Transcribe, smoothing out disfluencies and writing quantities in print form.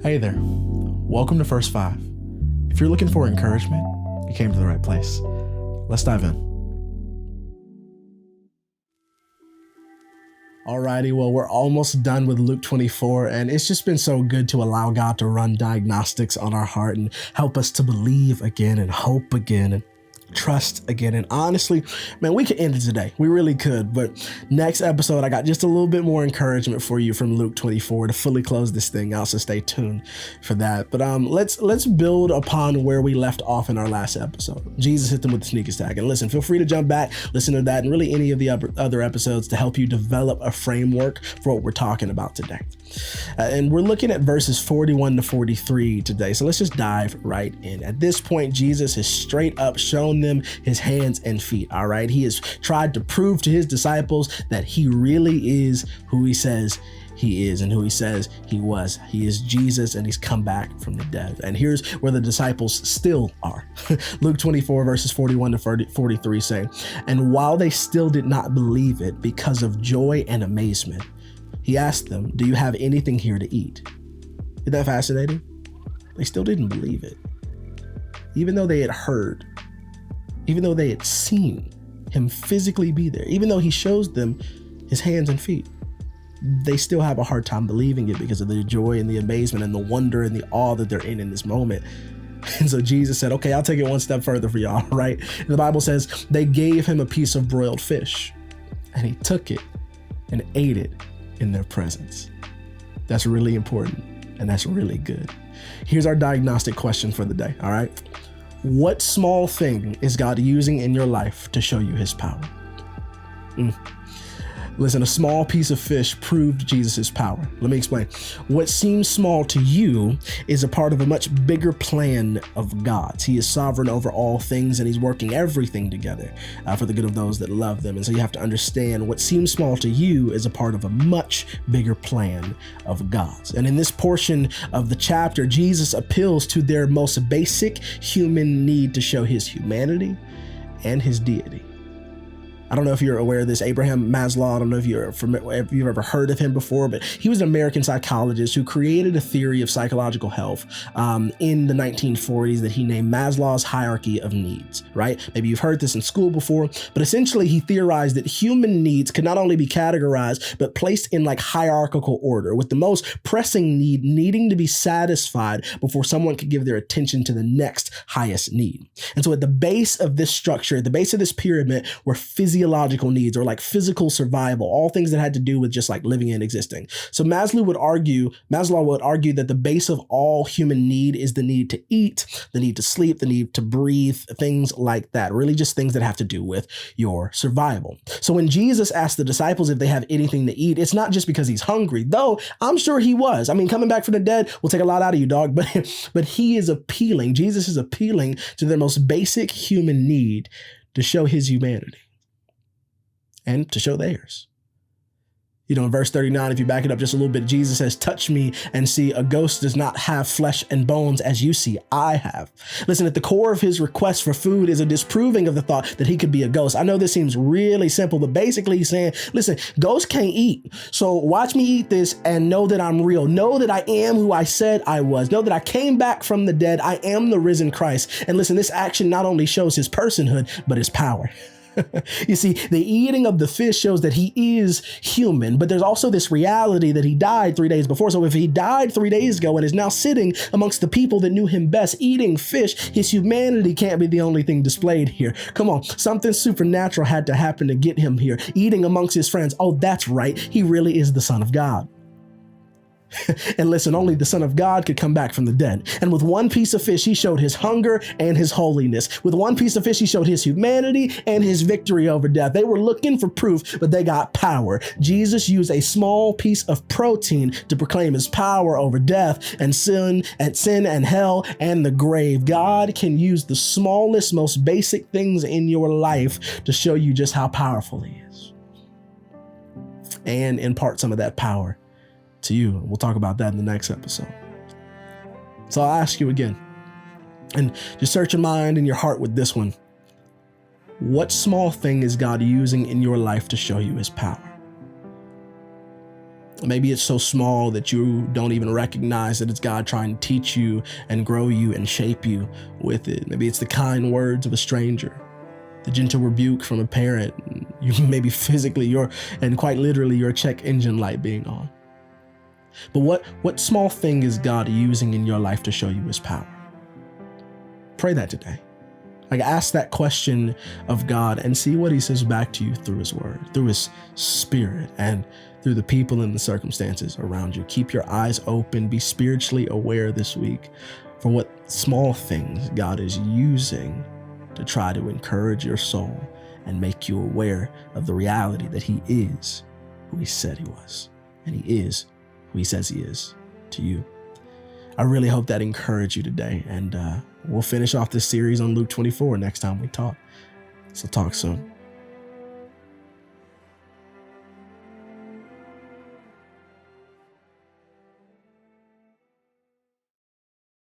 Hey there, welcome to First Five. If you're looking for encouragement, you came to the right place. Let's dive in. Alrighty, well, we're almost done with Luke 24, and it's just been so good to allow God to run diagnostics on our heart and help us to believe again and hope again and trust again. And honestly, man, we could end it today. We really could. But next episode, I got just a little bit more encouragement for you from Luke 24 to fully close this thing out. So stay tuned for that. But let's build upon where we left off in our last episode. Jesus hit them with the sneak attack. And listen, feel free to jump back, listen to that, and really any of the other episodes to help you develop a framework for what we're talking about today. And we're looking at verses 41 to 43 today. So let's just dive right in. At this point, Jesus has straight up shown them his hands and feet. All right. He has tried to prove to his disciples that he really is who he says he is and who he says he was. He is Jesus, and he's come back from the dead. And here's where the disciples still are. Luke 24 verses 41 to 43 say, "And while they still did not believe it because of joy and amazement, he asked them, 'Do you have anything here to eat?'" Isn't that fascinating? They still didn't believe it. Even though they had heard, even though they had seen him physically be there, even though he shows them his hands and feet, they still have a hard time believing it because of the joy and the amazement and the wonder and the awe that they're in this moment. And so Jesus said, okay, I'll take it one step further for y'all, right? And the Bible says they gave him a piece of broiled fish, and he took it and ate it in their presence. That's really important, and that's really good. Here's our diagnostic question for the day, all right? What small thing is God using in your life to show you his power? Listen, a small piece of fish proved Jesus' power. Let me explain. What seems small to you is a part of a much bigger plan of God's. He is sovereign over all things, and he's working everything together for the good of those that love them. And so you have to understand what seems small to you is a part of a much bigger plan of God's. And in this portion of the chapter, Jesus appeals to their most basic human need to show his humanity and his deity. I don't know if you're aware of this, Abraham Maslow. I don't know if you've ever heard of him before, but he was an American psychologist who created a theory of psychological health in the 1940s that he named Maslow's hierarchy of needs, right? Maybe you've heard this in school before, but essentially he theorized that human needs could not only be categorized, but placed in like hierarchical order, with the most pressing need needing to be satisfied before someone could give their attention to the next highest need. And so at the base of this structure, at the base of this pyramid, were physiological needs, or like physical survival, all things that had to do with just like living and existing. So Maslow would argue that the base of all human need is the need to eat, the need to sleep, the need to breathe, things like that, really just things that have to do with your survival. So when Jesus asked the disciples if they have anything to eat, it's not just because he's hungry, though I'm sure he was. I mean, coming back from the dead will take a lot out of you, dog, but he is appealing. Jesus is appealing to their most basic human need to show his humanity and to show theirs. You know, in verse 39, if you back it up just a little bit, Jesus says, "Touch me and see. A ghost does not have flesh and bones as you see I have." Listen, at the core of his request for food is a disproving of the thought that he could be a ghost. I know this seems really simple, but basically he's saying, listen, ghosts can't eat. So watch me eat this and know that I'm real. Know that I am who I said I was. Know that I came back from the dead. I am the risen Christ. And listen, this action not only shows his personhood, but his power. You see, the eating of the fish shows that he is human, but there's also this reality that he died 3 days before. So if he died 3 days ago and is now sitting amongst the people that knew him best, eating fish, his humanity can't be the only thing displayed here. Come on, something supernatural had to happen to get him here, eating amongst his friends. Oh, that's right. He really is the Son of God. And listen, only the Son of God could come back from the dead. And with one piece of fish, he showed his hunger and his holiness. With one piece of fish, he showed his humanity and his victory over death. They were looking for proof, but they got power. Jesus used a small piece of protein to proclaim his power over death and sin and hell and the grave. God can use the smallest, most basic things in your life to show you just how powerful he is and impart some of that power to you. We'll talk about that in the next episode. So I'll ask you again, and just search your mind and your heart with this one. What small thing is God using in your life to show you his power? Maybe it's so small that you don't even recognize that it's God trying to teach you and grow you and shape you with it. Maybe it's the kind words of a stranger, the gentle rebuke from a parent. You maybe physically and quite literally your check engine light being on. But what small thing is God using in your life to show you his power? Pray that today. Like, ask that question of God and see what he says back to you through his word, through his spirit, and through the people and the circumstances around you. Keep your eyes open. Be spiritually aware this week for what small things God is using to try to encourage your soul and make you aware of the reality that he is who he said he was, and he is who he says he is to you. I really hope that encouraged you today, and we'll finish off this series on Luke 24 next time we talk. So talk soon.